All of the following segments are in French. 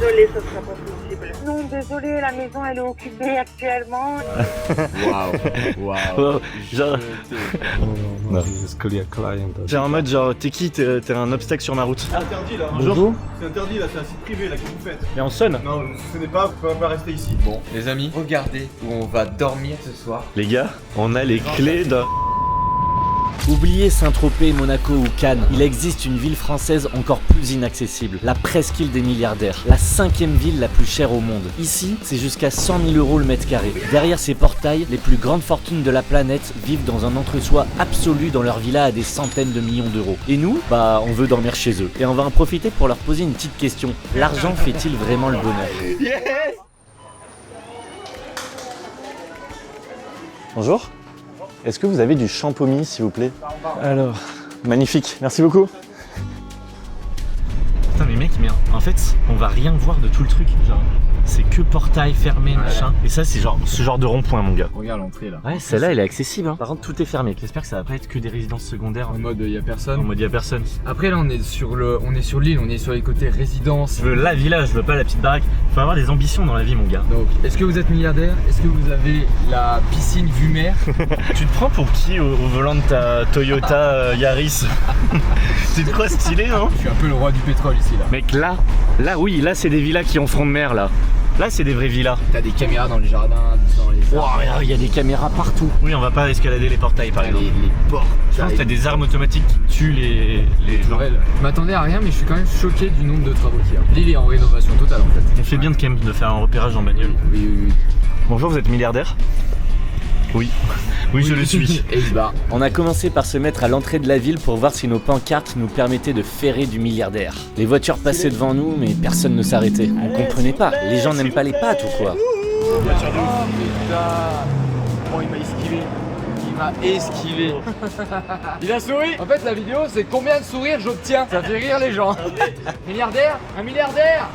désolée, ce sera pas possible. Non, désolée, la maison elle est occupée actuellement. Waouh. Genre... No, this clear client. J'ai en mode genre, t'es qui? T'es un obstacle sur ma route. C'est interdit là. Bonjour. C'est interdit là, c'est un site privé là que vous faites. Mais on sonne. Non, ce n'est pas, vous pouvez pas rester ici. Bon, les amis, regardez où on va dormir ce soir. Les gars, on a les clés de... Oubliez Saint-Tropez, Monaco ou Cannes, il existe une ville française encore plus inaccessible, la presqu'île des milliardaires, la 5e ville la plus chère au monde. Ici, c'est jusqu'à 100 000 € le mètre carré. Derrière ces portails, les plus grandes fortunes de la planète vivent dans un entre-soi absolu dans leur villa à des centaines de millions d'euros. Et nous, bah on veut dormir chez eux. Et on va en profiter pour leur poser une petite question. L'argent fait-il vraiment le bonheur? Yes. Bonjour. Est-ce que vous avez du champomis, s'il vous plaît? Alors, magnifique, merci beaucoup. Putain mais mec, mais en fait, on va rien voir de tout le truc. Genre, c'est que portail fermé, machin. Et ça, c'est genre ce genre de rond-point, mon gars. Regarde l'entrée là. Ouais, celle-là, elle est accessible. Hein. Par contre, tout est fermé. J'espère que ça va pas être que des résidences secondaires. En mode y a personne. En mode y a personne. Après là on est sur l'île, on est sur les côtés résidence. Je veux la villa, je veux pas la petite baraque. Faut avoir des ambitions dans la vie, mon gars. Donc, est-ce que vous êtes milliardaire? Est-ce que vous avez la piscine vue mer? Tu te prends pour qui au volant de ta Toyota Yaris? Tu te crois stylé, non? Je suis un peu le roi du pétrole ici là. Mec, là oui, là c'est des villas qui ont front de mer, là. Là c'est des vraies villas. T'as des caméras dans les jardins, dans les arbres. Wow, il y a des caméras partout. Oui, on va pas escalader les portails par exemple. Les portes. Je pense que t'as des armes automatiques qui tuent les gens. Je m'attendais à rien mais je suis quand même choqué du nombre de travaux qu'il y a. L'île est en rénovation totale en fait. On fait bien quand même de faire un repérage en bagnole. Oui. Bonjour, vous êtes milliardaire? Oui. Oui, je le suis. Et il se barre. On a commencé par se mettre à l'entrée de la ville pour voir si nos pancartes nous permettaient de ferrer du milliardaire. Les voitures passaient devant nous, mais personne ne s'arrêtait. On comprenait pas, les gens n'aiment pas les pâtes ou quoi? Oh putain. Oh il m'a esquivé. Il m'a esquivé. Il a souri. En fait la vidéo c'est combien de sourires j'obtiens. Ça fait rire les gens. Milliardaire? Un milliardaire?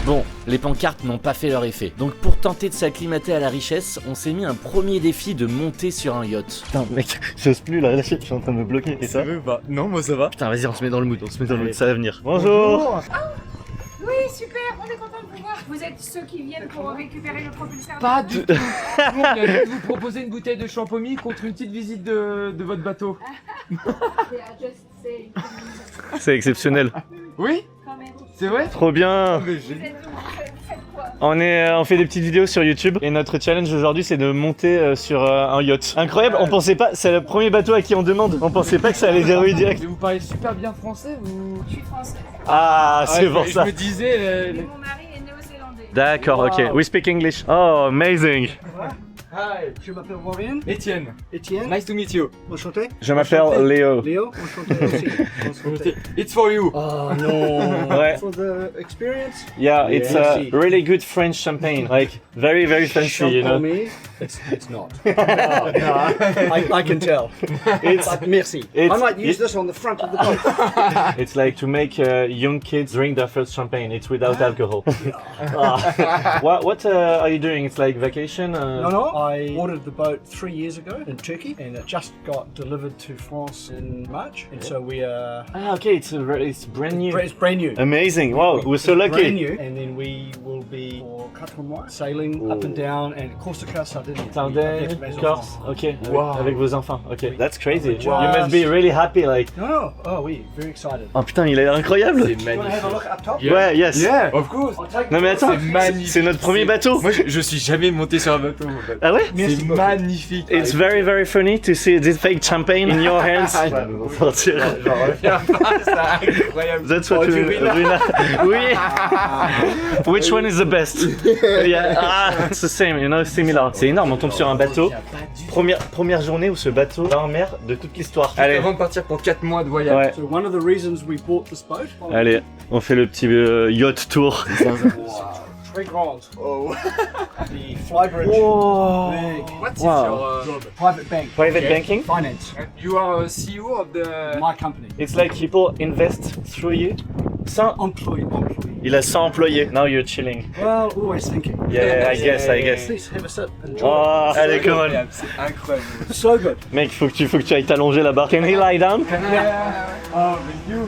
Bon, les pancartes n'ont pas fait leur effet. Donc pour tenter de s'acclimater à la richesse, on s'est mis un premier défi de monter sur un yacht. Putain, mec, j'ose plus la relâcher, je suis en train de me bloquer. Et ça? Bah, non, moi ça va. Putain, vas-y, on se met dans le mood, ça va venir. Bonjour. Oui, super, on est content de vous voir. Vous êtes ceux qui viennent pour récupérer le propulseur. Pas du tout. Nous, on vient juste vous proposer une bouteille de champomis contre une petite visite de votre bateau. C'est exceptionnel. Oui? C'est vrai? Trop bien. On fait des petites vidéos sur YouTube et notre challenge aujourd'hui c'est de monter sur un yacht. Incroyable, on pensait pas, c'est le premier bateau à qui on demande, on pensait pas que ça allait dérouler direct. Mais vous parlez super bien français ou? Je suis française. Ah, c'est pour ça. Je me disais... Mon mari est néo-zélandais. D'accord, ok, we speak English. Oh, amazing. Hi, Je m'appelle Warren. Étienne. Étienne. Nice to meet you. Enchanté. Je m'appelle Léo. Léo. Enchanté aussi. Enchanté. It's for you. Oh non. Ouais. For the experience. Yeah, it's a Merci. really good French champagne, like very very fancy, you know. Me, it's not. No, I can tell. It's But merci. It's- I might use this on the front of the boat. it's like to make young kids drink their first champagne. It's without alcohol. Ah. What are you doing? It's like vacation. No. I ordered the boat 3 years ago in Turkey, and it just got delivered to France in March. And so we are. Ah, okay, it's brand new. It's brand new. Amazing! Wow, we're so Brand lucky. new, and then we will be for 4 mois sailing up and down and Corsica, Sardinia. Sardaigne, Corse, ok, Wow. avec vos enfants, ok. That's crazy. Wow. You must be really happy, like. No. Oh, we very excited. Oh putain, il a l'air incroyable. C'est You want to have a magnifique. look up top? Ouais, yes. Yeah, of course. I'll take Non mais attends, C'est magnifique. c'est notre premier bateau. Moi, je suis jamais monté sur un bateau. En fait. Ah ouais? C'est magnifique. It's very very funny to see this fake champagne in your hands. Ah, On va nous en sortir. J'en reviens pas, c'est incroyable. That's what Oh, you, du Rina. Rina. Oui. Which one is the best? Yeah. Ah, it's the same, you know, similar. C'est énorme, on tombe sur un bateau. Première journée où ce bateau va en mer de toute l'histoire. Allez, Avant de partir pour 4 mois de voyage. ouais. So one of the reasons we bought this boat. Allez, on fait le petit yacht tour. Très grand. Oh. The flybridge. Wow. Big. What is Wow. your... Private bank. Private banking? Finance. You are a CEO of the... My company. It's like people invest through you. 100, Employee. il a 100 employés. Now you're chilling. Well, always thinking. Yeah, I guess. Please have a sip. Enjoy. Oh, allez, come on. C'est incroyable. So good. Mec, faut que tu ailles t'allonger là-bas. Can he lie down? Oh,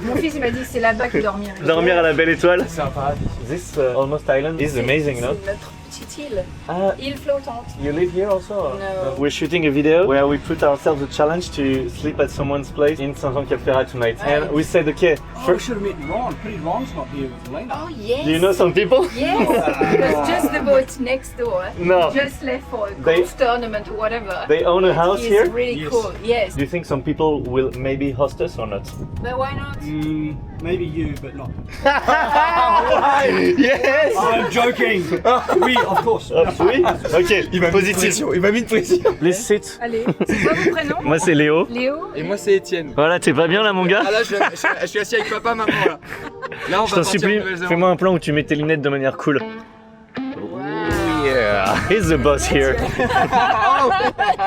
Mon fils il m'a dit c'est là-bas qu'il dormirait. Dormir à la belle étoile. C'est un paradis. This almost island is amazing, no? C'est notre petite île. Ah, Île flottante. you live here also? No. We're shooting a video where we put ourselves a challenge to sleep at someone's place in Saint-Jean-Cap-Ferrat tonight. And we said, okay, Oh, we should have met Ron. Pretty Ron's not here with Elena. Oh yes. do you know some people? Yes, because just the boat next door. No. Just left for a They- golf tournament or whatever. They own a house It's here? really Yes. cool. Yes. Do you think some people will maybe host us or not? But why not? Maybe you, but not. Yes! I'm joking. We, of course. Oui? Ok, positif. Il m'a mis une pression. Please sit. Allez. C'est quoi vos prénoms? Moi c'est Léo. Léo. Et moi c'est Étienne. Voilà, t'es pas bien là mon gars? Ah là je suis assis avec papa maman là. Là on Je va t'en partir supplie, en Nouvelle-Zélande. fais-moi un plan où tu mets tes lunettes de manière cool. Yeah, he's the boss here.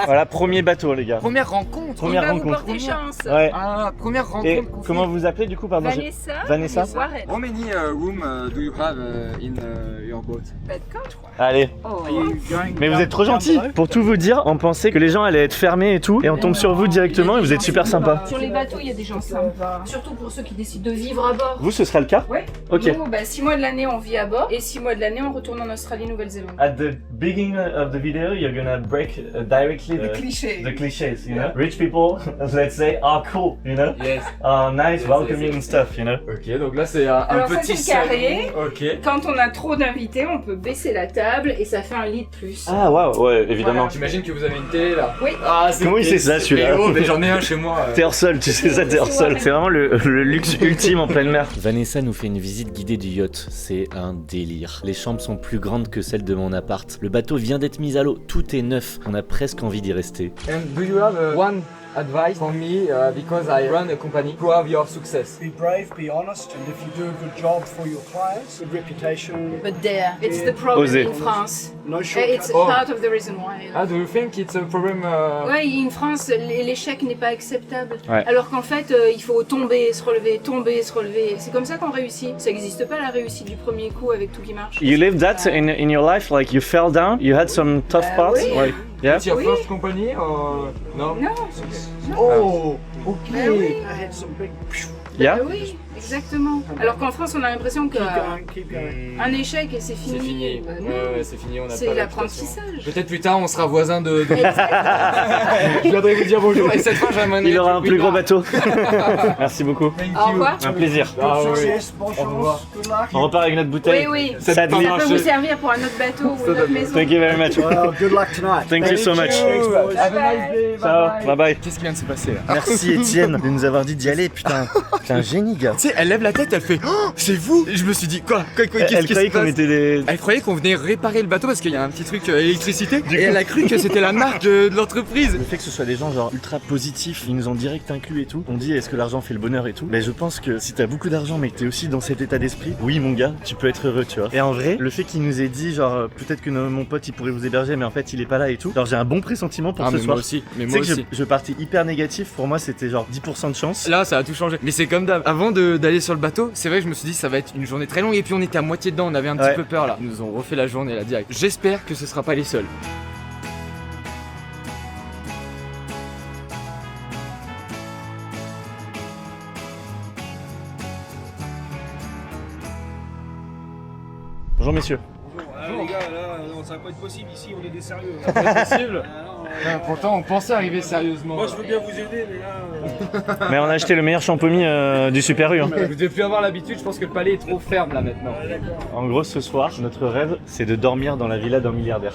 Voilà, premier bateau les gars. Première rencontre. Première Il va vous rencontre. porter chance. Ouais. Ah, première rencontre. Et qu'on comment fait. vous appelez du coup, pardon? Vanessa. Vanessa. Warren. How many room do you have in your boat? Pas de coach. Allez. Oh. Mais vous êtes trop gentils. Pour tout vous dire, on pensait que les gens allaient être fermés et tout, et on tombe sur vous directement et vous êtes super sympa. Sur les bateaux, il y a des gens sympas. Surtout pour ceux qui décident de vivre à bord. Vous, ce sera le cas? Ouais. Ok. Nous, 6 mois de l'année, on vit à bord. Et 6 mois de l'année, on retourne en Australie, Nouvelle-Zélande. At the beginning of the video, you're gonna break directly Cliché. the clichés, you know? Rich people, let's say, are cool, you know? Yes. Are nice, welcoming and stuff, you know? Ok, donc là c'est un Alors ça, petit c'est le carré. salon. Ok. Quand on a trop d'invités, on peut baisser la table et ça fait un lit de plus. Ah, waouh, ouais, évidemment. J'imagine que vous avez une télé là. Oui. Ah, c'est Comment il sait ça, celui-là? Oh, mais j'en ai un chez moi. T'es hors sol, tu sais ça, t'es hors sol. C'est vraiment le luxe ultime en pleine mer. Vanessa nous fait une visite guidée du yacht, c'est un délire. Les chambres sont plus grandes que celles de mon appart. Le bateau vient d'être mis à l'eau, tout est neuf, on a presque envie d'y rester. And do you have one advice for me because I run a company to have your success? Be brave, be honest, and if you do a good job for your clients, good reputation, But there, it's the problem Osez. in France. no It's shortcuts. part of the reason why. Ah, do you think it's a problem? Ouais, en France, l'échec n'est pas acceptable. Ouais. Alors qu'en fait, il faut tomber, se relever, tomber, se relever. C'est comme ça qu'on réussit. Ça n'existe pas la réussite du premier coup avec tout qui marche. You lived that in your life, like you fell down, you had some tough parts? oui. Like, yeah? It's your Oui. first company or no? Non. Oh, ok. Ah oui. I had some big. Yeah? Ah oui, exactement. Alors qu'en France, on a l'impression Keep going, keep going. qu'un échec et c'est fini. C'est fini. Bah non. Ouais, c'est fini, on a pas C'est la l'apprentissage. Peut-être plus tard on sera voisins de... Exactement. Je viendrai vous dire bonjour et cette fois j'amènerai... Il aura un plus gros bateau. Merci beaucoup. Au revoir. Un plaisir. Ah oui. Success, bonne Au revoir. chance, good luck. On repart avec notre bouteille. Oui, oui. Ça Sadly. Ça peut vous servir pour un autre bateau ou une autre maison. Thank you very much. Well, good luck tonight. Thank you so much. Have a nice day. Ciao, bye bye. Qu'est-ce qui vient de se passer là? Merci Étienne de nous avoir dit d'y aller, putain. T'es un génie, gars. Tu sais, elle lève la tête, elle fait oh, c'est vous. Et je me suis dit quoi qu'est-ce Elle qui croyait se qu'on passe? était des. Elle croyait qu'on venait réparer le bateau parce qu'il y a un petit truc électricité. Et elle a cru que c'était la marque de l'entreprise. Le fait que ce soit des gens genre ultra positifs, ils nous ont direct inclus et tout. On dit est-ce que l'argent fait le bonheur et tout. Mais je pense que si t'as beaucoup d'argent mais que t'es aussi dans cet état d'esprit, oui mon gars, tu peux être heureux, tu vois. Et en vrai, le fait qu'il nous ait dit genre peut-être que mon pote il pourrait vous héberger mais en fait il est pas là et tout. Genre j'ai un bon pressentiment pour ce mais soir. moi aussi. Mais Tu moi sais que aussi. je partais hyper négatif, pour moi c'était genre 10% de chance. Là, ça a tout changé. Mais c'est comme d'hab. Avant d'aller sur le bateau, c'est vrai que je me suis dit ça va être une journée très longue. Et puis on était à moitié dedans, on avait un petit Ouais. peu peur là. Ils nous ont refait la journée là direct. J'espère que ce sera pas les seuls. Bonjour messieurs. Les gars, là, non, ça va pas être possible ici, on est des sérieux. Possible. Pourtant, on pensait arriver sérieusement. Moi, je veux bien vous aider, mais là. Mais on a acheté le meilleur champomis du Super U. Hein. Vous devez plus avoir l'habitude, je pense que le palais est trop ferme là maintenant. En gros, ce soir, notre rêve, c'est de dormir dans la villa d'un milliardaire.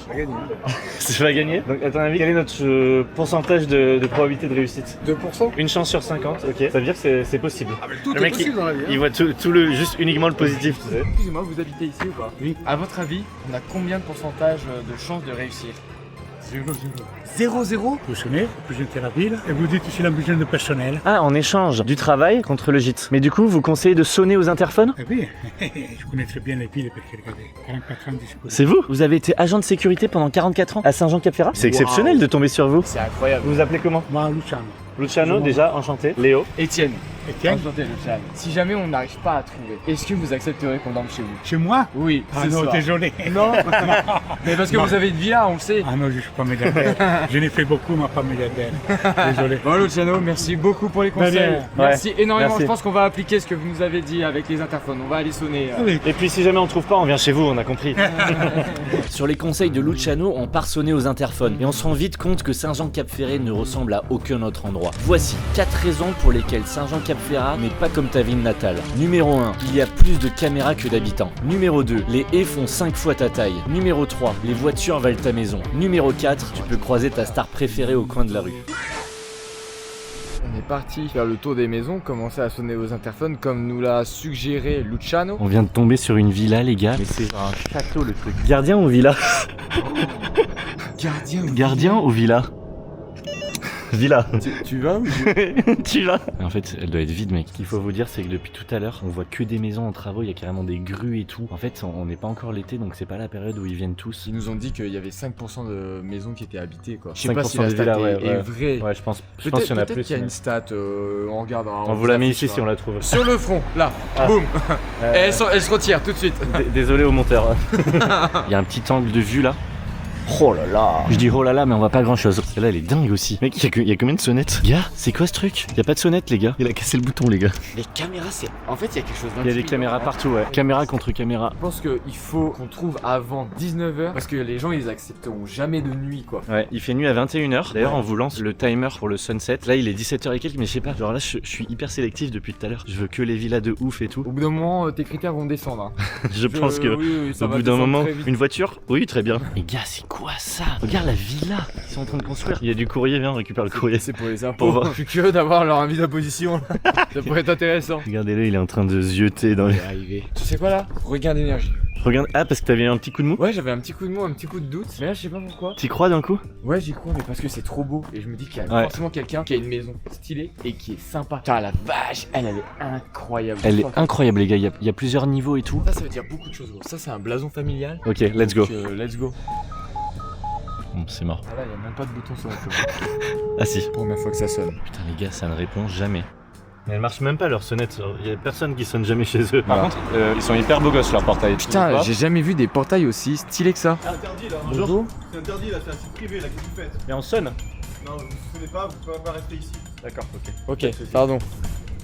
C'est pas gagné. Donc, à ton avis, quel est notre pourcentage de probabilité de réussite? 2%. Une chance sur 50, ok. Ça veut dire que c'est possible. Tout Le est mec, possible dans la vie. Il voit tout le, juste uniquement le positif, tu sais. Excusez-moi, vous habitez ici ou pas? Oui. À votre avis, on a combien de pourcentage de chances de réussir? 0,0. Vous sonnez, vous êtes à la ville et vous dites ici la besoin de personnel. Ah, en échange du travail contre le gîte. Mais du coup, vous conseillez de sonner aux interphones? Eh oui, je connais très bien les villes parce que regardez, 44 ans dispo. C'est vous? Vous avez été agent de sécurité pendant 44 ans à Saint-Jean-Cap-Ferrat? C'est exceptionnel de tomber sur vous. C'est incroyable. Vous vous appelez comment? Moi, Luciano. Luciano, déjà, enchanté. Léo. Étienne. Étienne. Enchanté, Luciano. Si jamais on n'arrive pas à trouver, est-ce que vous accepterez qu'on dorme chez vous? Chez moi? Oui, Ah ce non, soir. désolé. Non. Mais parce que Non. vous avez une villa, on le sait. Ah non, je suis pas milliardaire. Je n'ai fait beaucoup, mais pas milliardaire. Désolé. Bon Luciano, merci beaucoup pour les conseils. bien. Merci énormément. merci. Je pense qu'on va appliquer ce que vous nous avez dit avec les interphones. On va aller sonner. Oui. Et puis si jamais on trouve pas, on vient chez vous, on a compris. Sur les conseils de Luciano, on part sonner aux interphones et on se rend vite compte que Saint-Jean-Cap-Ferré ne ressemble à aucun autre endroit. Voici 4 raisons pour lesquelles Saint-Jean-Cap-Ferrat n'est pas comme ta ville natale. Numéro 1, il y a plus de caméras que d'habitants. Numéro 2, les haies font 5 fois ta taille. Numéro 3, les voitures valent ta maison. Numéro 4, tu peux croiser ta star préférée au coin de la rue. On est parti faire le tour des maisons, commencer à sonner aux interphones comme nous l'a suggéré Luciano. On vient de tomber sur une villa, les gars. Mais c'est genre un château, le truc. Gardien ou villa? Gardien ou villa? Villa. Tu vas ou Tu vas? En fait, elle doit être vide, mec. Ce qu'il faut vous dire, c'est que depuis tout à l'heure, on voit que des maisons en travaux, il y a carrément des grues et tout. En fait, on n'est pas encore l'été, donc c'est pas la période où ils viennent tous. Ils nous ont dit qu'il y avait 5% de maisons qui étaient habitées quoi. Je sais pas 5% si la des stat villas, est ouais. vraie. Ouais, je pense qu'il y en a Peut-être plus. qu'il y a mais- une stat, on regardera. On vous la met ici affichera. si on la trouve. Sur le front, là, boum. Et elle se retire tout de suite. Désolé au monteur. Il y a un petit angle de vue là. Oh là là. Je dis oh là là, mais on voit pas grand chose. Celle-là, elle est dingue aussi. Mec, il y a combien de sonnettes? Gars, c'est quoi ce truc? Y a pas de sonnette, les gars. Il a cassé le bouton, les gars. Les caméras, c'est. En fait, il y a quelque chose Il y a des caméras partout, ouais. Caméra contre caméra. Je pense qu'il faut qu'on trouve avant 19h parce que les gens ils accepteront jamais de nuit quoi. Ouais, il fait nuit à 21h. D'ailleurs, on vous lance le timer pour le sunset. Là, il est 17h et quelques, mais je sais pas. Genre là, je suis hyper sélectif depuis tout à l'heure. Je veux que les villas de ouf et tout. Au bout d'un moment, tes critères vont descendre. Hein. Je pense que oui, ça au va bout d'un descendre moment, très vite. une voiture. Oui, très bien. Les gars, c'est quoi ça? Regarde la villa. Ils sont en train de construire. Il y a du courrier, viens, on récupère le courrier. C'est pour les Pour impôts. voir. Je suis curieux d'avoir leur avis d'opposition. Ça pourrait être intéressant. Regardez-le, il est en train de zioter dans les. Arrivé. Tu sais quoi là? Regain d'énergie. Regarde, ah, parce que t'avais un petit coup de mou. Ouais, j'avais un petit coup de mou, un petit coup de doute. Mais là, je sais pas pourquoi. T'y crois d'un coup? Ouais, j'y crois, mais parce que c'est trop beau. Et je me dis qu'il y a Ouais. forcément quelqu'un qui a une maison stylée et qui est sympa. Putain, la vache, elle est incroyable. Elle est incroyable, les gars. Il y a plusieurs niveaux et tout. Ça veut dire beaucoup de choses, gros. Ça, c'est un blason familial. Ok, let's go. Donc, let's go. Bon, c'est mort. Ah là, il y a même pas de bouton sur la commande. Ah si. Première fois que ça sonne. Putain, les gars, ça ne répond jamais. Mais elle marche même pas leur sonnette. Il y a personne qui sonne jamais chez eux. Voilà. Par contre, ils sont hyper beaux gosses leur portail. Putain, j'ai jamais vu des portails aussi stylés que ça. C'est interdit là. Bonjour. C'est interdit là, c'est un site privé là, qu'est-ce que vous faites? Mais on sonne. Non, vous ne sonnez pas, vous pouvez pas rester ici. D'accord, ok. Ok, pardon.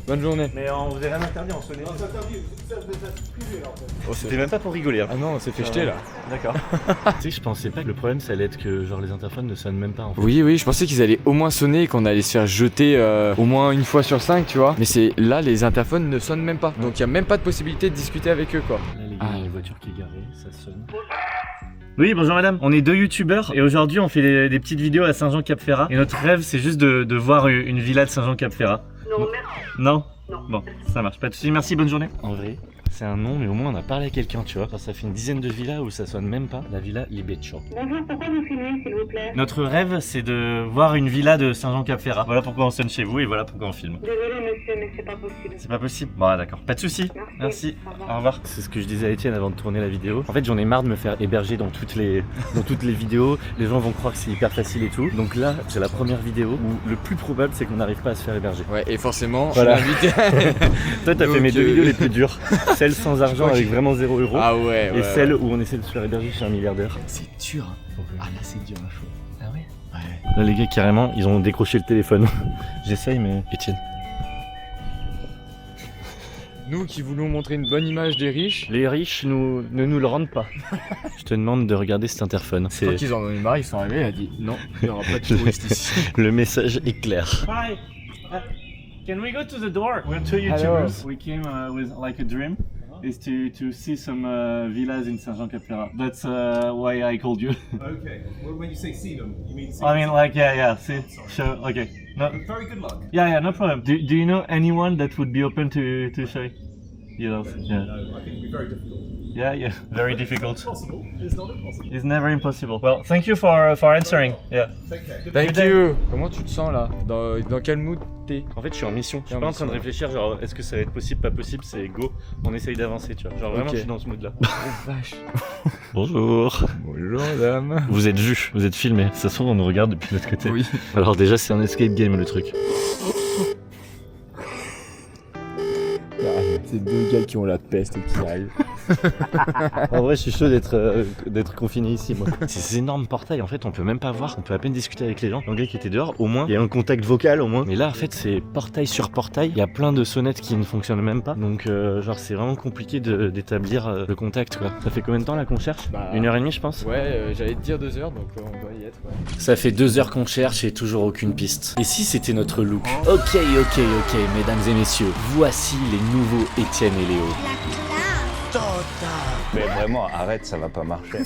Bonne journée. Mais on vous a rien interdit, on sonnait. Non, c'est interdit, vous êtes un site privé là en fait. Oh, C'était même pas pour rigoler. Hein. Ah non, on s'est fait jeter là. D'accord. Tu sais, je pensais pas que le problème ça allait être que genre les interphones ne sonnent même pas en fait. Oui, je pensais qu'ils allaient au moins sonner et qu'on allait se faire jeter au moins une fois sur 5, tu vois. Mais c'est là, les interphones ne sonnent même pas. Donc il y a même pas de possibilité de discuter avec eux, quoi. Là, les gars, il y a une voiture qui est garée, ça sonne. Oui, bonjour madame. On est deux youtubeurs et aujourd'hui on fait des petites vidéos à Saint-Jean-Cap-Ferrat. Et notre rêve c'est juste de voir une villa de Saint-Jean-Cap-Ferrat. Non, merci. Non? Non. Bon, ça marche. Pas de soucis, merci, bonne journée. En vrai, c'est un nom, mais au moins on a parlé à quelqu'un, tu vois. Genre, ça fait une dizaine de villas où ça sonne même pas. La villa Libeccio. Bonjour, pourquoi vous filmez, s'il vous plaît? Notre rêve c'est de voir une villa de Saint-Jean-Cap-Ferrat. Voilà pourquoi on sonne chez vous et voilà pourquoi on filme. Désolé, monsieur, mais c'est pas possible. C'est pas possible? Bon, d'accord. Pas de soucis. Merci. Au revoir. Au revoir. C'est ce que je disais à Étienne avant de tourner la vidéo. En fait, j'en ai marre de me faire héberger dans toutes les vidéos. Les gens vont croire que c'est hyper facile et tout. Donc là, c'est la première vidéo où le plus probable c'est qu'on n'arrive pas à se faire héberger. Ouais, et forcément, Voilà. je suis invité. Toi, t'as Donc, fait mes deux vidéos les plus dures. Celle sans argent crois avec que- vraiment 0 euros. Ah ouais, Et celle où on essaie de se faire héberger chez un milliardaire. C'est dur, hein. Ah là, c'est dur, ma chou. Ah ouais? Ouais. Là, les gars, carrément, ils ont décroché le téléphone. J'essaye, mais. Étienne. Nous qui voulons montrer une bonne image des riches, Les riches ne nous le rendent pas. Je te demande de regarder cet interphone. je crois qu'ils en ont eu marre, ils sont arrivés, il a dit non, il n'y aura pas de touristes ici. Le message est clair. Hi. Can we go to the door? We're two Hello. YouTubers. We came with like a dream, is to see some villas in Saint-Jean-Cap-Ferrat. That's why I called you. Okay, well, when you say see them, you mean see I mean, them? like yeah. See, sure. Okay. No. Very good luck. Yeah, no problem. Do you know anyone that would be open to show? You know, yeah. No, I think it'd be very difficult. Yeah. Very difficult. Possible, it's not impossible. It's never impossible. Well, thank you for answering. Yeah. Take care. Good Thank you. Comment tu te sens là? Dans quel mood thé. En fait, je suis en mission. Je suis En pas en train de mission, réfléchir, genre, est-ce que ça va être possible, pas possible, c'est go. On essaye d'avancer, tu vois. Genre, vraiment, Ok. je suis dans ce mood-là. Oh vache. Bonjour. Bonjour madame. Vous êtes vus, vous êtes filmés. Ça se trouve, on nous regarde depuis l'autre côté. Oui. Alors, déjà, c'est un escape game le truc. C'est deux gars qui ont la peste et qui arrivent. En vrai, je suis chaud d'être confiné ici, moi. Ces énormes portails, en fait, on peut même pas voir. On peut à peine discuter avec les gens. L'anglais qui était dehors, au moins, il y a un contact vocal, au moins. Mais là, en fait, c'est portail sur portail. Il y a plein de sonnettes qui ne fonctionnent même pas. Donc, genre, c'est vraiment compliqué d'établir le contact, quoi. Ça fait combien de temps là qu'on cherche? 1h30, je pense. Ouais, j'allais te dire 2 heures, donc on doit y être. Ouais. Ça fait 2 heures qu'on cherche et toujours aucune piste. Et si c'était notre look? Ok, mesdames et messieurs, voici les nouveaux Étienne et Léo. Mais vraiment, arrête, ça va pas marcher.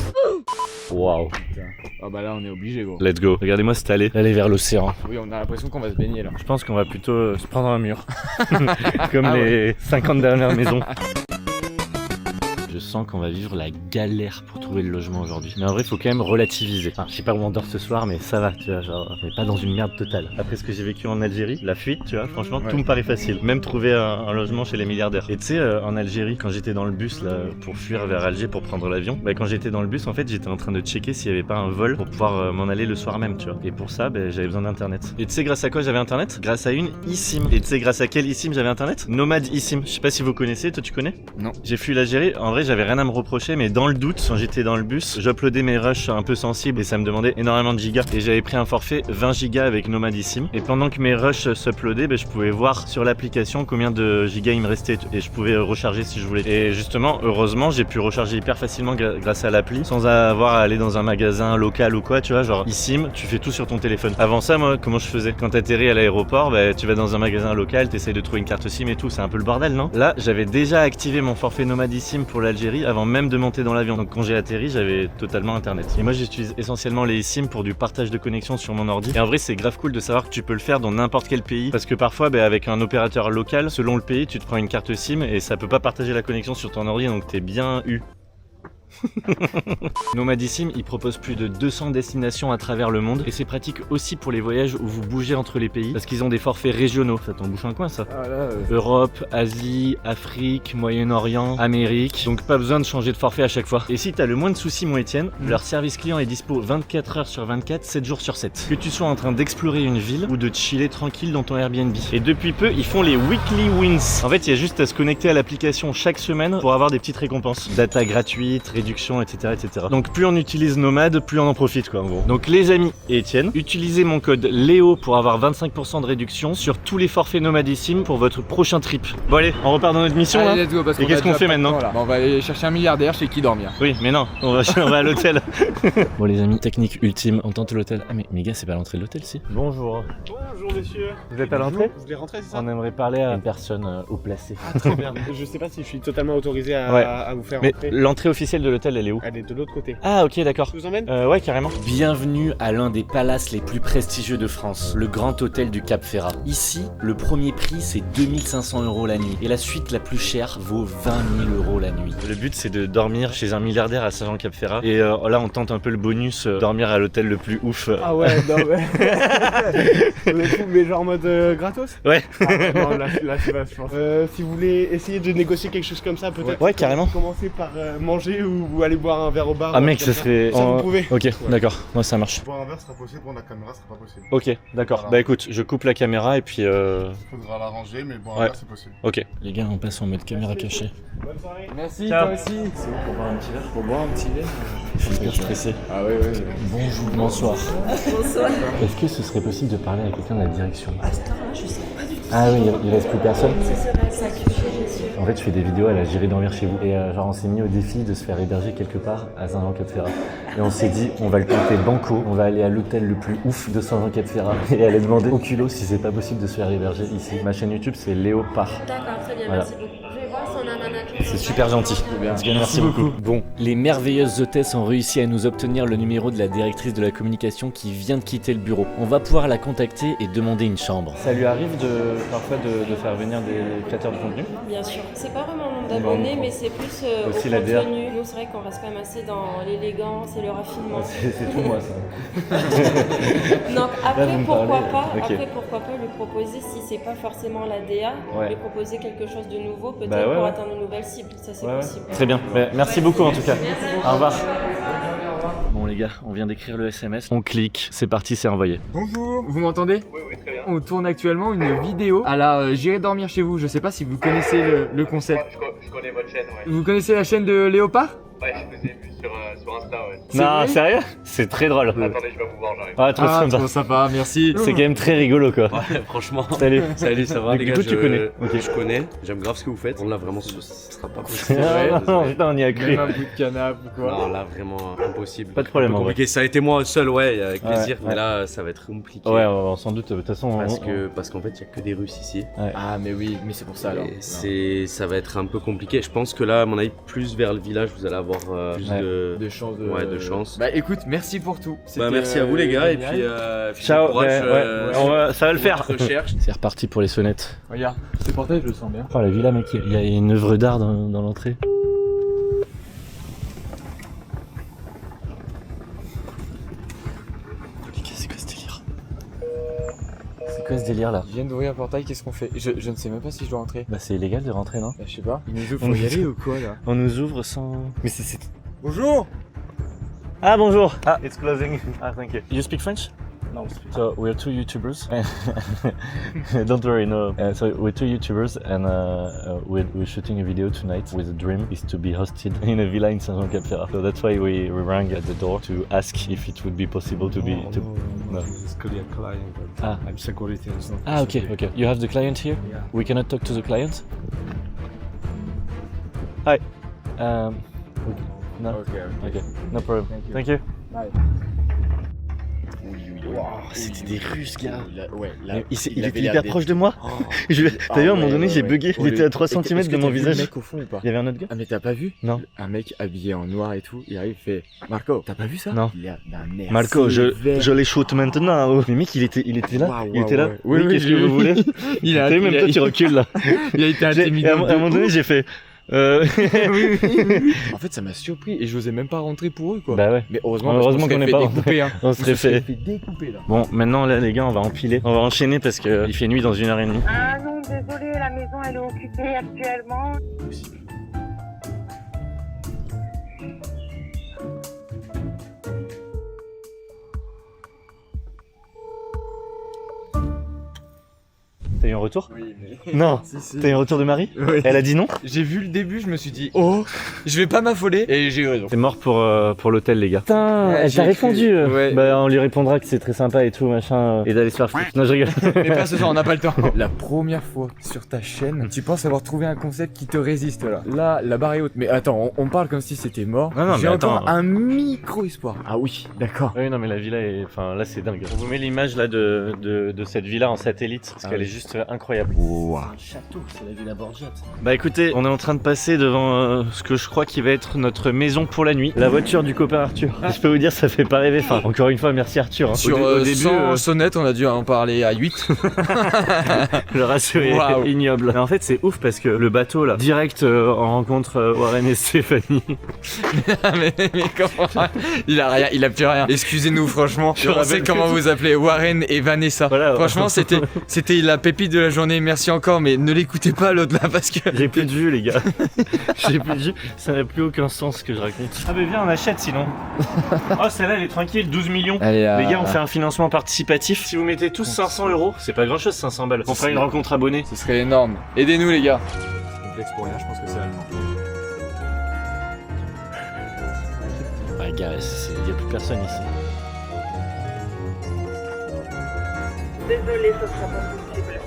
Waouh. Ah bah là on est obligé gros. Let's go. Regardez-moi cette allée. Aller vers l'océan. Oui, on a l'impression qu'on va se baigner là. Je pense qu'on va plutôt se prendre un mur. Comme les 50 dernières maisons. Je sens qu'on va vivre la galère pour trouver le logement aujourd'hui. Mais en vrai, il faut quand même relativiser. Enfin, je sais pas où on dort ce soir, mais ça va, tu vois, genre, on est pas dans une merde totale. Après ce que j'ai vécu en Algérie, la fuite, tu vois, franchement, tout me paraît facile. Même trouver un logement chez les milliardaires. Et tu sais, en Algérie, quand j'étais dans le bus, là, pour fuir vers Alger pour prendre l'avion, bah, quand j'étais dans le bus, en fait, j'étais en train de checker s'il y avait pas un vol pour pouvoir m'en aller le soir même, tu vois. Et pour ça, bah, j'avais besoin d'internet. Et tu sais, grâce à quoi j'avais internet? Grâce à une eSIM. Et tu sais, grâce à quelle eSIM j'avais internet? Nomad eSIM. Je sais pas si vous connaissez, toi tu connais? Non. J'ai fui l'Algérie, en vrai, j'avais rien à me reprocher, mais dans le doute, quand j'étais dans le bus, j'uploadais mes rushs un peu sensibles et ça me demandait énormément de gigas. Et j'avais pris un forfait 20 gigas avec Nomad eSIM. Et pendant que mes rushs s'uploadaient, je pouvais voir sur l'application combien de gigas il me restait et je pouvais recharger si je voulais. Et justement, heureusement, j'ai pu recharger hyper facilement grâce à l'appli sans avoir à aller dans un magasin local ou quoi, tu vois, genre eSIM, tu fais tout sur ton téléphone. Avant ça, moi, comment je faisais? Quand t'atterris à l'aéroport, tu vas dans un magasin local, t'essayes de trouver une carte SIM et tout, c'est un peu le bordel, non? Là, j'avais déjà activé mon forfait Nomad eSIM pour l'Algérie avant même de monter dans l'avion. Donc quand j'ai atterri, j'avais totalement internet. Et moi, j'utilise essentiellement les eSIM pour du partage de connexion sur mon ordi. Et en vrai, c'est grave cool de savoir que tu peux le faire dans n'importe quel pays. Parce que parfois, avec un opérateur local, selon le pays, tu te prends une carte SIM et ça peut pas partager la connexion sur ton ordi, donc t'es bien eu. Nomad eSIM, il propose plus de 200 destinations à travers le monde et c'est pratique aussi pour les voyages où vous bougez entre les pays parce qu'ils ont des forfaits régionaux. Ça t'en bouche un coin ça. Ah là, Europe, Asie, Afrique, Moyen-Orient, Amérique. Donc pas besoin de changer de forfait à chaque fois. Et si t'as le moins de soucis, mon Étienne, leur service client est dispo 24 heures sur 24, 7 jours sur 7. Que tu sois en train d'explorer une ville ou de chiller tranquille dans ton Airbnb. Et depuis peu, ils font les weekly wins. En fait, il y a juste à se connecter à l'application chaque semaine pour avoir des petites récompenses. Data gratuite, réduction, etc., etc. Donc plus on utilise Nomad, plus on en profite quoi en gros. Donc les amis et Étienne, utilisez mon code Léo pour avoir 25% de réduction sur tous les forfaits Nomad eSIM pour votre prochain trip. Bon allez, on repart dans notre mission allez, là. let's go, parce Et qu'est-ce qu'on fait déjà pas de maintenant temps, là. On va aller chercher un milliardaire chez qui dormir. Oui, mais non, on va à l'hôtel. Bon les amis, technique ultime, on tente l'hôtel. Ah mais gars, c'est pas l'entrée de l'hôtel si. Bonjour. Bonjour messieurs. Vous êtes à l'entrée? Vous voulez rentrer, c'est ça? On aimerait parler à une personne haut placée. Ah très bien. Je sais pas si je suis totalement autorisé à, Ouais. à vous faire Mais rentrer. l'entrée officielle de l'hôtel, elle est où? Elle est de l'autre côté. Ah ok, d'accord. Je vous emmène? Ouais, carrément. Bienvenue à l'un des palaces les plus prestigieux de France, le Grand Hôtel du Cap Ferrat. Ici, le premier prix c'est 2500 € la nuit et la suite la plus chère vaut 20 000 € la nuit. Le but c'est de dormir chez un milliardaire à Saint-Jean-Cap-Ferrat. Et là on tente un peu le bonus, dormir à l'hôtel le plus ouf. Ah ouais, non mais... Vous êtes fous, mais genre en mode gratos? Ouais. Ah, non, là c'est vache, je pense. Si vous voulez essayer de négocier quelque chose comme ça, peut-être... Ouais, carrément. Commencer par manger ou aller boire un verre au bar. Ah mec, ça serait... Ça vous pouvez. Ok, d'accord, moi ça marche. Boire un verre sera possible, prendre la caméra sera pas possible. Ok, d'accord. Voilà. Bah écoute, je coupe la caméra et puis Il faudra l'arranger, mais boire un Ouais. verre c'est possible. Ok. Les gars, on passe en mode caméra cachée. Bonne soirée. Merci, Ciao. toi aussi. C'est bon pour boire un petit verre? Pour boire un petit verre. Je suis hyper stressé. Ah ouais. Bonjour, bonsoir. Bonsoir. Est-ce que ce serait possible de parler à quelqu'un de la direction? Je sais pas du tout. Ah oui, il reste plus personne? Ce serait ça que j'ai sûr. En fait, je fais des vidéos à la J'irai dormir chez vous. Et genre, on s'est mis au défi de se faire héberger quelque part à Saint-Jean-Cap-Ferrat. Et on s'est dit, on va le tenter banco. On va aller à l'hôtel le plus ouf de Saint-Jean-Cap-Ferrat et aller demander au culot si c'est pas possible de se faire héberger ici. Ma chaîne YouTube, c'est Léopard. D'accord, très bien, Voilà. merci beaucoup. Je vais voir si on a un nana. C'est super gentil. bien. Merci beaucoup. Bon, Les merveilleuses hôtesses ont réussi à nous obtenir le numéro de la directrice de la communication qui vient de quitter le bureau. On va pouvoir la contacter et demander une chambre. ça lui arrive parfois de faire venir des créateurs de contenu? Bien sûr. C'est pas vraiment mon d'abonnés, mais c'est plus Aussi au la DA. contenu. Nous, c'est vrai qu'on reste quand même assez dans l'élégance et le raffinement. C'est tout moi ça. Donc après, vous me pourquoi parlez, pas, ok. après, pourquoi pas lui proposer, si c'est pas forcément la DA, Ouais. lui proposer quelque chose de nouveau, peut-être Bah ouais, pour ouais. atteindre une nouvelle cible. Ça, c'est Ouais, ouais. possible. Très bien. Bah, merci beaucoup en tout cas. Merci. Au revoir. Bon les gars, on vient d'écrire le SMS. On clique, c'est parti, c'est envoyé. Bonjour, vous m'entendez? Oui, très bien. On tourne actuellement une vidéo à la J'irai dormir chez vous. Je sais pas si vous connaissez le concept. Je connais votre chaîne, ouais. Vous connaissez la chaîne de Léopard? Ouais, je vous ai vu sur Insta, ouais. Non, vrai sérieux? C'est très drôle. Attendez, je vais vous voir, j'arrive. Ah, trop sympa. Trop sympa, merci. C'est quand même très rigolo quoi. Ouais, franchement. Salut. Salut, ça va Du les gars? coup, tu connais. Ok. Je connais, j'aime grave ce que vous faites. Là, vraiment, ce sera pas possible. Ah, non, putain, on y a cru. Même un bout de canap ou quoi? Non, là, vraiment impossible. Pas de problème, Un peu en compliqué. Ça a été moi seul, ouais, avec Ouais, plaisir. ouais. Mais là, ça va être compliqué. Ouais, on s'en doute. De toute façon, Parce qu'en fait, il y a que des Russes ici. Ouais. Ah, mais oui, mais c'est pour ça alors. Et ça va être un peu compliqué. Je pense que là, à mon avis, plus vers le village, vous allez avoir plus Ouais. De chance. Ouais, de chance. Bah écoute, merci pour tout. Bah, merci à vous les gars. Et puis, ciao. courage, Ça va le faire. Recherche. C'est reparti pour les sonnettes. Regarde, ce portail, je le sens bien. Oh la villa mec, il y a une œuvre d'art dans l'entrée. C'est quoi ce délire? C'est quoi ce délire là? Je viens d'ouvrir un portail, qu'est-ce qu'on fait? Je ne sais même pas si je dois rentrer. Bah c'est illégal de rentrer non? Bah je sais pas. Il nous ouvre, On faut y nous aller ouvre. ou quoi là? On nous ouvre sans... Mais c'est... Bonjour! Ah bonjour! Ah, it's closing. Ah thank you. You speak French? No. So we're two YouTubers. Don't worry, no. So we're two YouTubers and we're shooting a video tonight with a dream is to be hosted in a villa in Saint-Jean-Cap-Ferrat. So that's why we rang at the door to ask if it would be possible to be... No. It's clear client, but Ah. I'm security and stuff. Ah okay, okay. You have the client here? Yeah. We cannot talk to the client? Hi. No. Okay. No problem. Thank you. Bye. C'était des Russes, gars. Ouais, Il était hyper proche de moi. T'as vu, à un moment donné, j'ai bugué. Il était à 3 cm de mon visage. Le mec au fond ou pas? Il y avait un autre gars? Ah, mais t'as pas vu? Non. Un mec habillé en noir et tout, il arrive, il fait Marco, t'as pas vu ça? Non. Il a un air Marco, sévère. je les shoot maintenant. Oh. Mais mec, il était là. Waouh, Il était là. ouais. Oui, Oui, qu'est-ce oui, que vous voulez? Il a T'as vu, même toi, tu recules là. Il a été intimidé. À un moment donné, j'ai fait. Oui. En fait, ça m'a surpris et j'osais même pas rentrer pour eux quoi. Bah ouais. Mais heureusement qu'on n'est pas. découper, hein. On serait fait. découper là. Bon, maintenant là, les gars, on va empiler. On va enchaîner parce que il fait nuit dans 1h30. Ah non, désolé, la maison elle est occupée actuellement. T'as eu un retour? Oui, mais... Non. Si. T'as eu un retour de Marie? Oui. Elle a dit non? J'ai vu le début, je me suis dit oh, je vais pas m'affoler et j'ai eu raison. C'est mort pour l'hôtel, les gars. Putain, Ouais, elle j'ai t'a cru. répondu. Ouais. Bah on lui répondra que c'est très sympa et tout machin et d'aller se faire foutre. Non, je rigole. Mais pas ce soir, on n'a pas le temps. La première fois sur ta chaîne, tu penses avoir trouvé un concept qui te résiste là. Là, la barre est haute. Mais attends, on parle comme si c'était mort. Non, J'ai mais encore attends. un micro espoir. Ah oui, d'accord. Oui, non, mais la villa est. Enfin, là, c'est dingue. On vous met l'image là de cette villa en satellite parce qu'elle est juste incroyable. Wow. Un château, c'est la Villa Borgia. Bah écoutez, on est en train de passer devant ce que je crois qui va être notre maison pour la nuit. La voiture du copain Arthur. Je peux vous dire, ça fait pas rêver. Enfin, encore une fois, merci Arthur. Hein. Sur au début, 100 sonnettes, on a dû en parler à 8. le ratio est Waouh. ignoble. Mais en fait, c'est ouf parce que le bateau là, direct en rencontre Warren et Stéphanie. mais comment il a rien, il a plus rien. Excusez-nous franchement. Je sais comment vous appelez Warren et Vanessa. Voilà. Franchement, c'était la pépite de la journée. Merci encore, mais ne l'écoutez pas l'autre là parce que J'ai plus de vue, les gars. J'ai plus de vue. Ça n'a plus aucun sens ce que je raconte. Ah, bah viens, on achète sinon. Oh, celle-là, elle est tranquille, 12 millions. Allez, Les gars, on fait un financement participatif. Si vous mettez tous 500 €, c'est pas grand chose, 500 balles. On fera une rencontre abonnée. ce serait énorme. Aidez-nous les gars. C'est complexe pour rien, je pense que c'est allemand. Bah, gars, y a plus personne ici. Désolé, ça sera pas possible.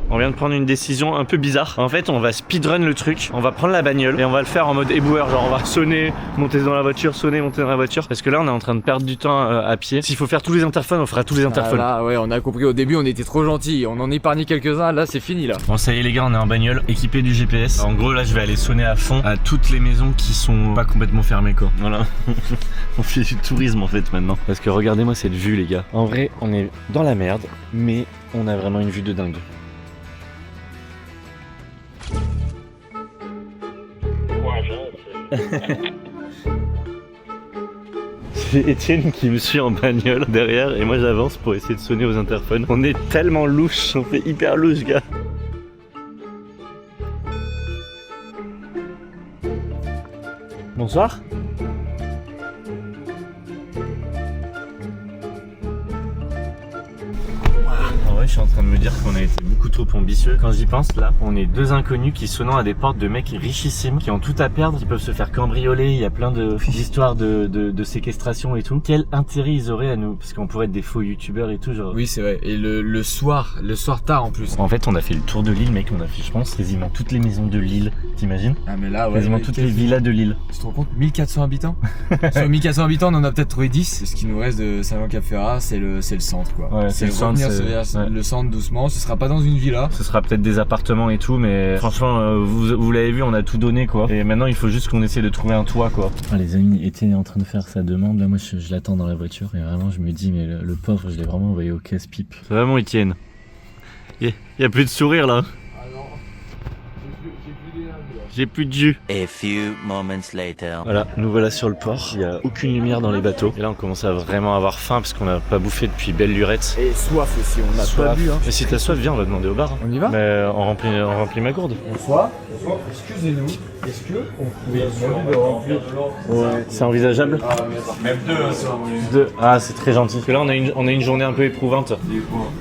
On vient de prendre une décision un peu bizarre. En fait, on va speedrun le truc. On va prendre la bagnole et on va le faire en mode éboueur. Genre, on va sonner, monter dans la voiture, sonner, monter dans la voiture. Parce que là, on est en train de perdre du temps à pied. S'il faut faire tous les interphones, on fera tous les interphones. Ah là, ouais, on a compris au début, on était trop gentils. On en épargnait quelques-uns. Là, c'est fini là. Bon, ça y est, les gars, on est en bagnole, équipé du GPS. En gros, là, je vais aller sonner à fond à toutes les maisons qui sont pas complètement fermées, quoi. Voilà. On fait du tourisme en fait maintenant. Parce que regardez-moi cette vue, les gars. En vrai, on est dans la merde, mais on a vraiment une vue de dingue. C'est Étienne qui me suit en bagnole derrière et moi j'avance pour essayer de sonner aux interphones. On est tellement louche, on fait hyper louche, gars. Bonsoir. En vrai, je suis en train de me dire qu'on a été beaucoup trop ambitieux. Quand j'y pense, là, on est deux inconnus qui sonnant à des portes de mecs richissimes, qui ont tout à perdre, qui peuvent se faire cambrioler. Il y a plein d'histoires de séquestration et tout. Quel intérêt ils auraient à nous? Parce qu'on pourrait être des faux youtubeurs et tout, genre. Oui, c'est vrai. Et le soir tard en plus. En fait, on a fait le tour de l'île, mec. On a fait, je pense, quasiment toutes les maisons de l'île. T'imagines? Ah, mais là, ouais. Quasiment toutes les villas de l'île. Tu te rends compte? 1400 habitants? Sur 1400 habitants, on en a peut-être trouvé 10. Ce qui nous reste de Saint-Jean-Cap-Ferrat, c'est le centre, quoi. Ouais, c'est le centre. Le centre doucement. Ce sera pas dans une villa. Ce sera peut-être des appartements et tout, mais franchement, vous l'avez vu, on a tout donné, quoi. Et maintenant, il faut juste qu'on essaie de trouver un toit, quoi. Ah, les amis, Étienne est en train de faire sa demande. Là, moi, je l'attends dans la voiture et vraiment, je me dis, mais le pauvre, je l'ai vraiment envoyé au casse-pipe. C'est vraiment Étienne. Il y a plus de sourire, là. J'ai plus de jus. A few moments later. Voilà, nous voilà sur le port. Il n'y a aucune lumière dans les bateaux. Et là, on commence à vraiment avoir faim parce qu'on n'a pas bouffé depuis belle lurette. Et soif aussi, on a pas bu. Hein. Mais si t'as soif, viens, on va demander au bar. On y va? Mais on remplit ma gourde. Bonsoir. Excusez-nous. Est-ce que on pouvait demander de remplir de l'eau? Ouais. C'est envisageable? Même deux. Deux. Ah, c'est très gentil. Parce que là, on a une journée un peu éprouvante.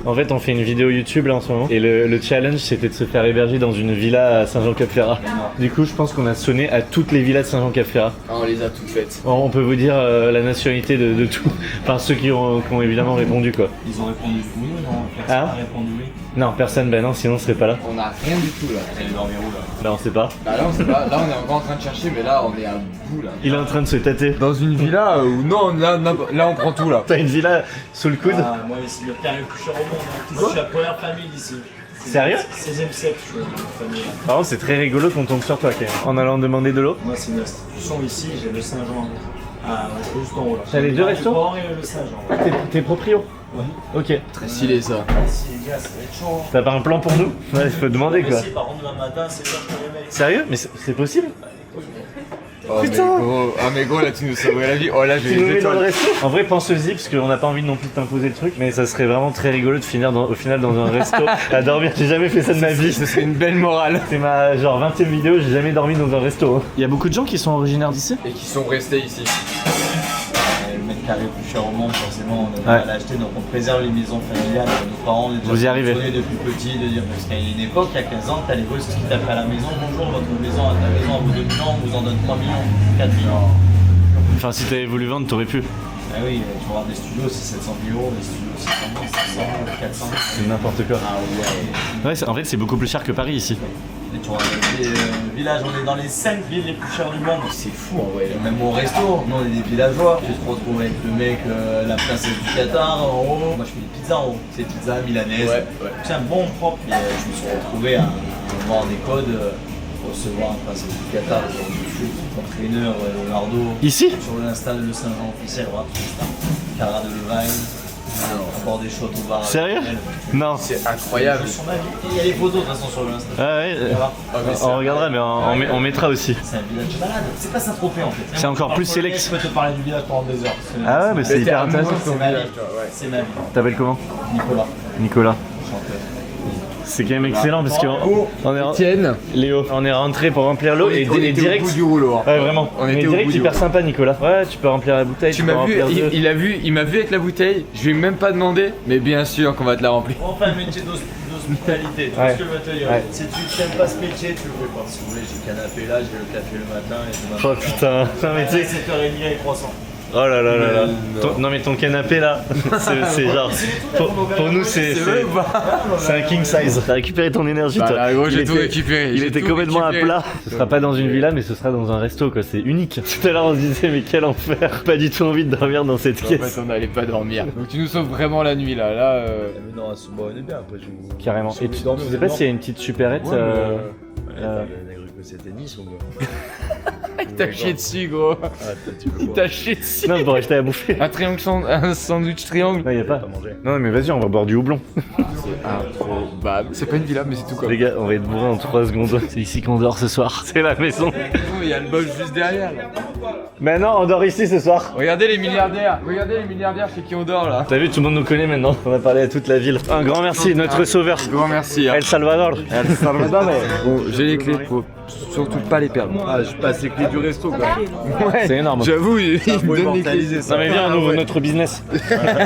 En fait, on fait une vidéo YouTube là en ce moment. Et le challenge, c'était de se faire héberger dans une villa à Saint-Jean-Cap-Ferrat. Du coup, je pense qu'on a sonné à toutes les villas de Saint-Jean-Cap-Ferrat. Ah, on les a toutes faites. On peut vous dire la nationalité de tout. Enfin, ceux qui ont évidemment répondu, quoi. Ils ont répondu oui, non? Personne n'a répondu oui. Non, personne, ben non, sinon on serait pas là. On a rien du tout là. Vous allez dormir où là? Là, on sait pas. Bah là, on sait pas. Là, on est encore en train de chercher, mais là, on est à bout là. Il est en train de se tâter. Dans une villa où non, là, on prend tout là. T'as une villa sous le coude? Ah, moi, c'est le père le plus cher au monde. Hein. Je suis la première famille d'ici. Sérieux? 16e siècle, je suis une famille. Par contre, c'est très rigolo qu'on tombe sur toi quand même. En allant demander de l'eau. Moi, c'est une institution ici, j'ai le Saint-Jean. Ah, juste en haut là. T'as les deux restos? Et le Saint-Jean. T'es proprio? Oui. Ok. Très stylé ça. Si les gars, ça va être chaud. T'as pas un plan pour nous? Ouais, il faut demander quoi. Par contre, demain matin, c'est ça que je me réveille. Sérieux? Mais c'est possible? Oh, putain! Mais gros, là tu nous sauverais la vie. Oh là, j'ai Tu nous les mets dans le étoiles. resto? En vrai, pense-y, parce qu'on n'a pas envie non plus de t'imposer le truc, mais ça serait vraiment très rigolo de finir au final dans un resto à dormir. J'ai jamais fait ça de ma vie. Ce serait une belle morale. C'est ma genre 20e vidéo, j'ai jamais dormi dans un resto. Il y a beaucoup de gens qui sont originaires d'ici? Et qui sont restés ici. Le mètre carré plus cher au monde, forcément, on a mal acheté, donc on préserve les maisons familiales. Nos parents, on est Vous y arrivez. depuis petit de dire, parce qu'il y a une époque, il y a 15 ans, t'as les gosses qui t'appellent à la maison, bonjour, votre maison, ta maison, à vous 2 millions, on vous en donne 3 millions, 4 millions. Enfin, si t'avais voulu vendre, t'aurais pu. Ah oui, tu vas voir des studios, c'est 700 000 €, des studios 600 000, 500 000, 400 000. C'est n'importe quoi. Ah ouais. Ouais, en fait, c'est beaucoup plus cher que Paris ici. Et tu vois, des villages, on est dans les 5 villes les plus chères du monde. C'est fou en vrai. Même au resto, nous on est des villageois. Tu te retrouves avec le mec, la princesse du Qatar en haut. Moi je fais des pizzas en haut. C'est des pizzas milanaises. Ouais. C'est un bon propre. Et je me suis retrouvé à voir des codes pour recevoir un princesse du Qatar. Entraîneur Leonardo. Ici? Sur l'insta de Le Saint-Jean officiel, voilà. Cara de Levaille. Encore des shots au bar. Sérieux? Non. C'est incroyable. Il y a les photos de toute façon sur le Insta. Ah ouais, on regardera, mais on mettra aussi. C'est un village malade. C'est pas Saint-Tropez en fait. C'est encore plus select. Je peux te parler du village pendant des heures. Ah ouais, mais c'est hyper intéressant. C'est ma vie. C'est ma vie. T'appelles comment? Nicolas. Nicolas. C'est quand même excellent parce qu'on est Étienne. Léo, on est rentré pour remplir l'eau et direct. Au bout du rouleau. Ouais, vraiment. On Mais était direct hyper sympa, Nicolas. Ouais, tu peux remplir la bouteille. Tu m'as vu, il m'a vu avec la bouteille. Je lui ai même pas demandé, mais bien sûr qu'on va te la remplir. On fait un métier d'hospitalité. Tu vois ce que je veux te dire. Si tu n'aimes pas ce métier, tu le fais pas. Si vous voulez, j'ai le canapé là, j'ai le café le matin et demain. Oh putain. Non mais tu sais. 7h30 avec croissant. Oh là là là là. Non mais ton canapé là, c'est genre. Pour nous c'est un king size. T'as récupéré ton énergie toi. Bah gros, j'ai tout récupéré. Il était complètement à plat. Ce sera pas dans une villa mais ce sera dans un resto quoi, c'est unique. Tout à l'heure on se disait mais quel enfer. Pas du tout envie de dormir dans cette pièce. En fait on n'allait pas dormir. Donc tu nous sauves vraiment la nuit là. Là Mais non, on est bien après je vous. Carrément. Et tu sais pas s'il y a une petite supérette La rue que c'était Nice, on voit. Il t'a chié dessus, gros. Il t'a chié dessus. Non, pour acheter à bouffer. Un sandwich triangle. Non, y a pas. Non, mais vas-y, on va boire du houblon. C'est improbable. C'est pas une villa, mais c'est tout comme. Les gars, on va être bourrés en 3 secondes. C'est ici qu'on dort ce soir. C'est la maison. Il y a le boss juste derrière là. Mais non, on dort ici ce soir. Regardez les milliardaires. Regardez les milliardaires chez qui on dort là. T'as vu, tout le monde nous connaît maintenant. On va parler à toute la ville. Un grand merci, notre sauveur. Un grand merci. El Salvador. El Salvador. Bon, j'ai les clés. Faut surtout pas les perdre. Ah, je passe les clés du resto quoi. Ouais. C'est énorme. J'avoue, il me donne les clés. Non mais viens, on ouvre notre business.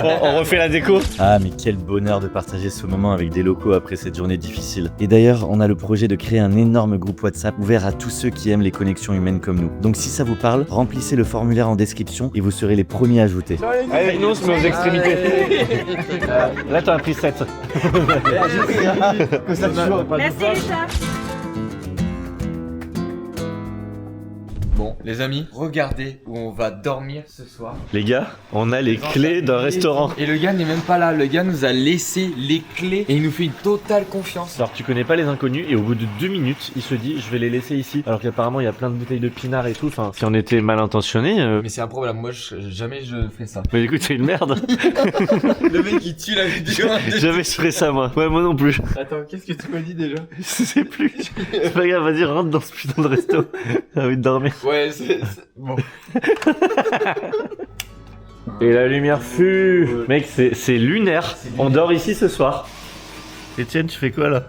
On refait la déco. Ah mais quel bonheur de partager ce moment avec des locaux après cette journée difficile. Et d'ailleurs, on a le projet de créer un énorme groupe WhatsApp ouvert à tous ceux qui aiment les connexions humaines comme nous. Donc si ça vous parle, remplissez le formulaire en description et vous serez les premiers ajoutés. Allez, nous on se met aux extrémités. Là t'as un prix 7. Merci Richard. Bon, les amis, regardez où on va dormir ce soir. Les gars, on a les clés d'un restaurant. Et le gars n'est même pas là. Le gars nous a laissé les clés et il nous fait une totale confiance. Alors tu connais pas les inconnus et au bout de 2 minutes, il se dit je vais les laisser ici. Alors qu'apparemment il y a plein de bouteilles de pinard et tout. Enfin, si on était mal intentionné. Mais c'est un problème. Moi, jamais je ferais ça. Mais écoute, c'est une merde. Le mec il tue la vidéo. Jamais je ferais ça moi. Ouais, moi non plus. Attends, qu'est-ce que tu m'as dit déjà? Je sais plus. C'est pas grave, vas-y, rentre dans ce putain de resto. J'ai envie de dormir. Ouais, c'est bon. Et la lumière fut. Mec, c'est lunaire. On dort ici ce soir. Etienne, tu fais quoi là?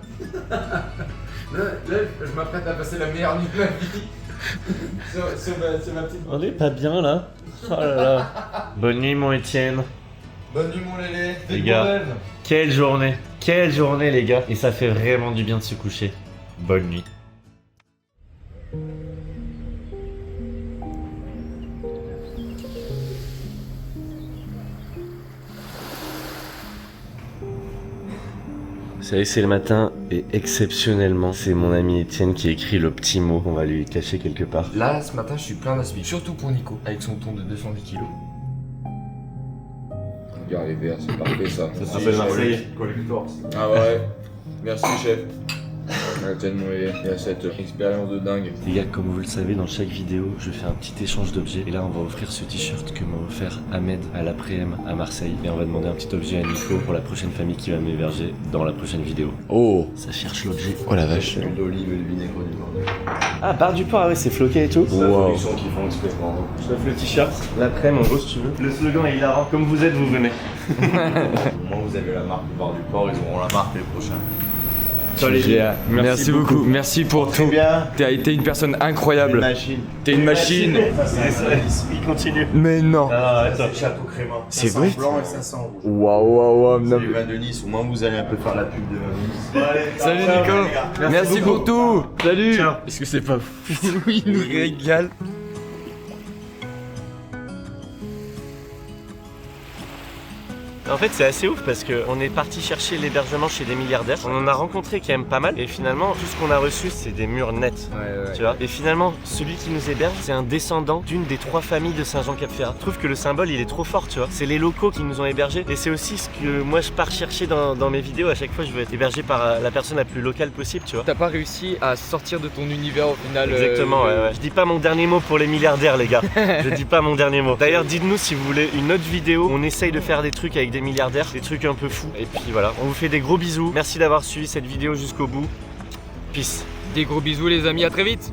Là, je m'apprête à passer la meilleure nuit de ma vie. sur ma petite. On est pas bien là. Oh là là. Bonne nuit mon Etienne. Bonne nuit mon Lélé. Les gars, quelle journée les gars. Et ça fait vraiment du bien de se coucher. Bonne nuit. Vous savez, c'est le matin et exceptionnellement, c'est mon ami Etienne qui écrit le petit mot qu'on va lui cacher quelque part. Là, ce matin, je suis plein d'aspic. Surtout pour Nico, avec son ton de 210 kilos. Regarde les verres, c'est parfait ça. Ça s'appelle Marseille. Ah ouais, merci chef. Il y a cette expérience de dingue. Les gars, comme vous le savez, dans chaque vidéo, je fais un petit échange d'objets. Et là, on va offrir ce t-shirt que m'a offert Ahmed à l'après-m à Marseille. Et on va demander un petit objet à Nico pour la prochaine famille qui va m'héberger dans la prochaine vidéo. Oh, ça cherche l'objet. Oh la vache. L'huile d'olive et le vinaigre du bordel. Ah, barre du port, ah ouais, c'est floqué et tout. C'est la production qu'ils font expressément. Je t'offre le t-shirt. L'après-m, en gros, si tu veux. Le slogan est hilarant. Comme vous êtes, vous venez. Au moment où vous avez la marque du bar du port, ils auront la marque les prochains. Merci beaucoup. Merci pour tout. T'as été une personne incroyable. T'es une machine. Il continue. Mais non. Ah, attends. Château Crément. C'est vrai. Blanc et 500 rouge. Waouh. C'est les vins de Nice. Au moins vous allez un peu faire la pub de Nice. Salut Nico. Merci pour tout. Salut. Est-ce que c'est pas fou? Oui, il nous régale. En fait, c'est assez ouf parce qu'on est parti chercher l'hébergement chez des milliardaires. On en a rencontré quand même pas mal. Et finalement, tout ce qu'on a reçu, c'est des murs nets. Ouais. Tu vois. Et finalement, celui qui nous héberge, c'est un descendant d'une des 3 familles de Saint-Jean-Cap-Ferrat. Je trouve que le symbole, il est trop fort, tu vois. C'est les locaux qui nous ont hébergés. Et c'est aussi ce que moi, je pars chercher dans mes vidéos. À chaque fois, je veux être hébergé par la personne la plus locale possible, tu vois. T'as pas réussi à sortir de ton univers au final. Exactement, ouais. Je dis pas mon dernier mot pour les milliardaires, les gars. Je dis pas mon dernier mot. D'ailleurs, dites-nous si vous voulez une autre vidéo où on essaye de faire des trucs avec des milliardaires, des trucs un peu fous. Et puis voilà, on vous fait des gros bisous. Merci d'avoir suivi cette vidéo jusqu'au bout. Peace. Des gros bisous les amis, à très vite.